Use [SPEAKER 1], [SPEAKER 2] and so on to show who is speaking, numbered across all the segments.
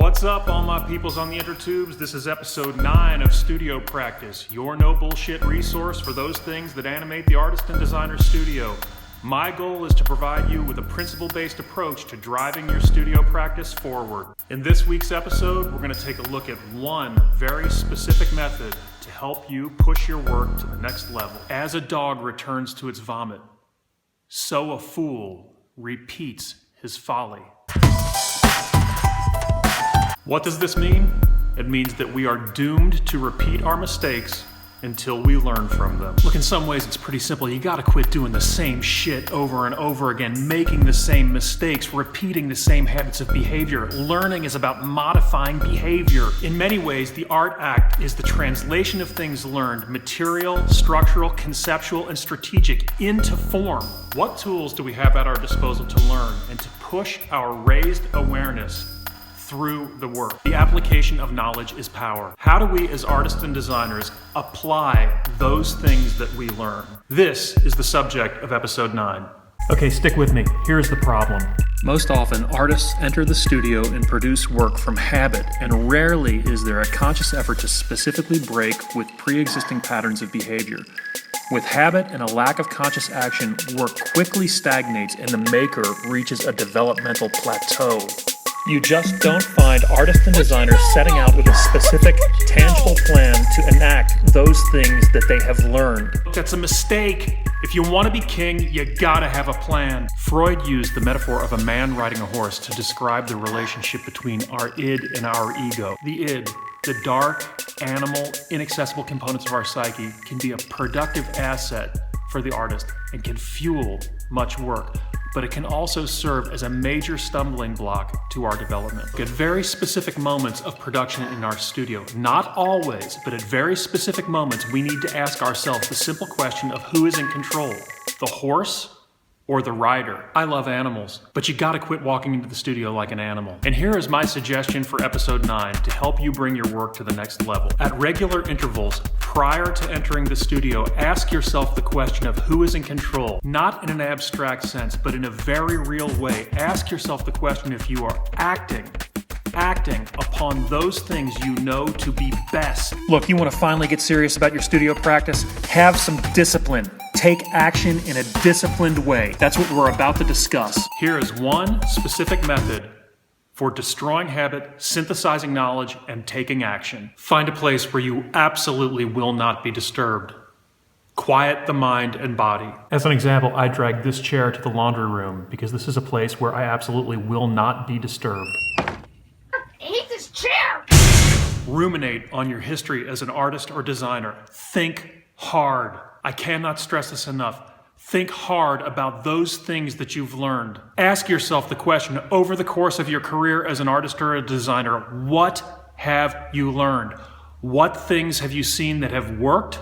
[SPEAKER 1] What's up, all my peoples on the intertubes? This is episode 9 of Studio Practice, your no bullshit resource for those things that animate the artist and designer studio. My goal is to provide you with a principle-based approach to driving your studio practice forward. In this week's episode, we're going to take a look at one very specific method to help you push your work to the next level. As a dog returns to its vomit, so a fool repeats his folly. What does this mean? It means that we are doomed to repeat our mistakes until we learn from them. Look, in some ways it's pretty simple. You gotta quit doing the same shit over and over again, making the same mistakes, repeating the same habits of behavior. Learning is about modifying behavior. In many ways, the art act is the translation of things learned, material, structural, conceptual, and strategic, into form. What tools do we have at our disposal to learn and to push our raised awareness through the work? The application of knowledge is power. How do we as artists and designers apply those things that we learn? This is the subject of episode 9. Okay, stick with me. Here's the problem. Most often, artists enter the studio and produce work from habit, and rarely is there a conscious effort to specifically break with pre-existing patterns of behavior. With habit and a lack of conscious action, work quickly stagnates and the maker reaches a developmental plateau. You just don't find artists and designers setting out with a specific, tangible plan to enact those things that they have learned. That's a mistake. If you want to be king, you gotta have a plan. Freud used the metaphor of a man riding a horse to describe the relationship between our id and our ego. The id, the dark, animal, inaccessible components of our psyche, can be a productive asset for the artist and can fuel much work. But it can also serve as a major stumbling block to our development. At very specific moments of production in our studio, not always, but at very specific moments, we need to ask ourselves the simple question of who is in control, the horse or the rider. I love animals, but you gotta quit walking into the studio like an animal. And here is my suggestion for episode 9 to help you bring your work to the next level. At regular intervals, prior to entering the studio, ask yourself the question of who is in control, not in an abstract sense, but in a very real way. Ask yourself the question if you are acting upon those things you know to be best. Look, you want to finally get serious about your studio practice? Have some discipline. Take action in a disciplined way. That's what we're about to discuss. Here is one specific method for destroying habit, synthesizing knowledge, and taking action. Find a place where you absolutely will not be disturbed. Quiet the mind and body. As an example, I dragged this chair to the laundry room because this is a place where I absolutely will not be disturbed.
[SPEAKER 2] I hate this chair!
[SPEAKER 1] Ruminate on your history as an artist or designer. Think hard. I cannot stress this enough. Think hard about those things that you've learned. Ask yourself the question over the course of your career as an artist or a designer, what have you learned? What things have you seen that have worked?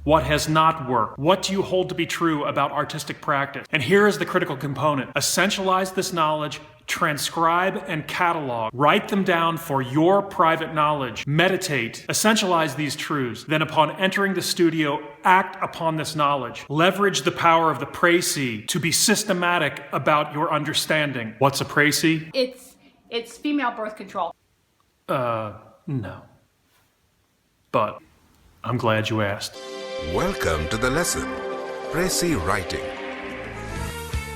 [SPEAKER 1] What has not worked? What do you hold to be true about artistic practice? And here is the critical component. Essentialize this knowledge, transcribe and catalog. Write them down for your private knowledge. Meditate. Essentialize these truths. Then upon entering the studio, act upon this knowledge. Leverage the power of the précis to be systematic about your understanding. What's a précis?
[SPEAKER 2] It's female birth control.
[SPEAKER 1] No. But I'm glad you asked.
[SPEAKER 3] Welcome to the lesson, Précis Writing.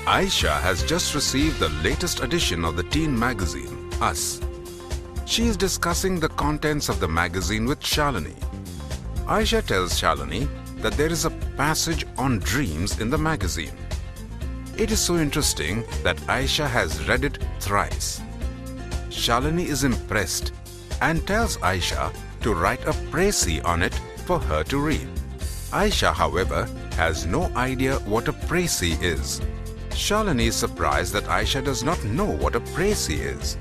[SPEAKER 3] Aisha has just received the latest edition of the teen magazine, Us. She is discussing the contents of the magazine with Sarany. Aisha tells Sarany that there is a passage on dreams in the magazine. It is so interesting that Aisha has read it thrice. Sarany is impressed and tells Aisha to write a précis on it for her to read. Aisha, however, has no idea what a précis is. Sarany is surprised that Aisha does not know what a précis is.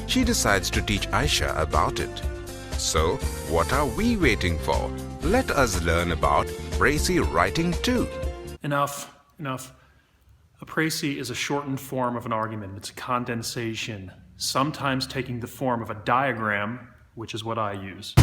[SPEAKER 3] She decides to teach Aisha about it. So, what are we waiting for? Let us learn about précis writing too.
[SPEAKER 1] Enough. A précis is a shortened form of an argument. It's a condensation, sometimes taking the form of a diagram, which is what I use.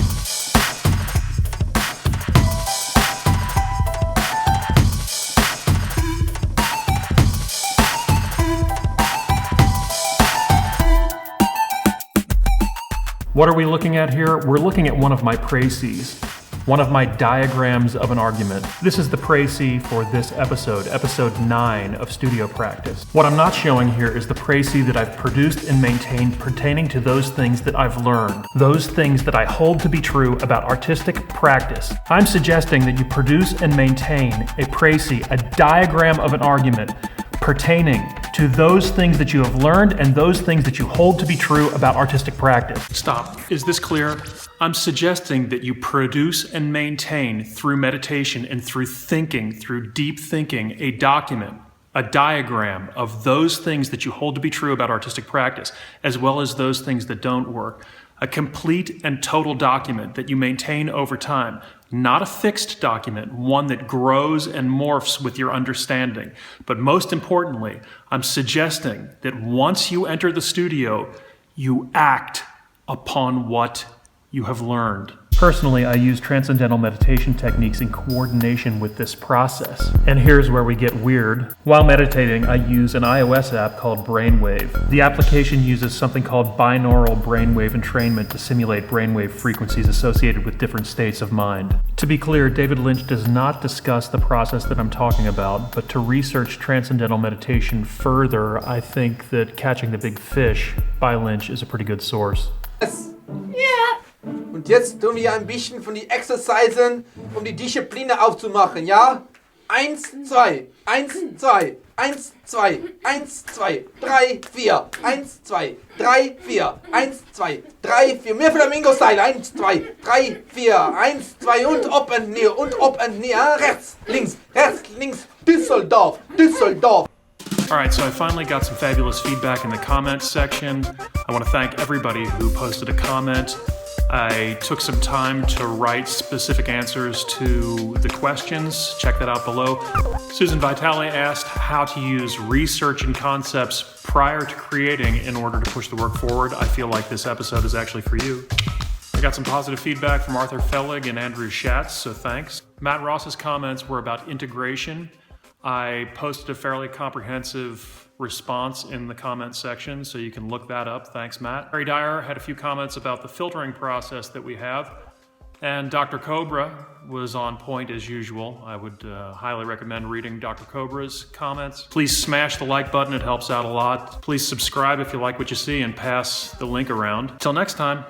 [SPEAKER 1] What are we looking at here? We're looking at one of my précis, one of my diagrams of an argument. This is the précis for this episode 9 of Studio Practice. What I'm not showing here is the précis that I've produced and maintained pertaining to those things that I've learned, those things that I hold to be true about artistic practice. I'm suggesting that you produce and maintain a précis, a diagram of an argument pertaining to those things that you have learned and those things that you hold to be true about artistic practice. Stop. Is this clear? I'm suggesting that you produce and maintain through meditation and through thinking, through deep thinking, a document, a diagram of those things that you hold to be true about artistic practice, as well as those things that don't work. A complete and total document that you maintain over time, not a fixed document, one that grows and morphs with your understanding. But most importantly, I'm suggesting that once you enter the studio, you act upon what you have learned. Personally, I use Transcendental Meditation techniques in coordination with this process. And here's where we get weird. While meditating, I use an iOS app called Brainwave. The application uses something called binaural brainwave entrainment to simulate brainwave frequencies associated with different states of mind. To be clear, David Lynch does not discuss the process that I'm talking about, but to research Transcendental Meditation further, I think that Catching the Big Fish by Lynch is a pretty good source.
[SPEAKER 4] Ja. Und jetzt tun wir ein bisschen von die Exercisen, um die Disziplin aufzumachen, ja? 1, 2, 1, 2, 1, 2, 1, 2, 3, 4, 1, 2, 3, 4, 1, 2, 3, 4, mehr Flamingo-Style, 1, 2, 3, 4, 1, 2 und up and near, rechts, links, Düsseldorf.
[SPEAKER 1] All right, so I finally got some fabulous feedback in the comments section. I want to thank everybody who posted a comment. I took some time to write specific answers to the questions. Check that out below. Susan Vitale asked how to use research and concepts prior to creating in order to push the work forward. I feel like this episode is actually for you. I got some positive feedback from Arthur Fellig and Andrew Schatz, so thanks. Matt Ross's comments were about integration. I posted a fairly comprehensive response in the comments section, so you can look that up. Thanks, Matt. Harry Dyer had a few comments about the filtering process that we have. And Dr. Cobra was on point as usual. I would highly recommend reading Dr. Cobra's comments. Please smash the like button, it helps out a lot. Please subscribe if you like what you see and pass the link around. Till next time.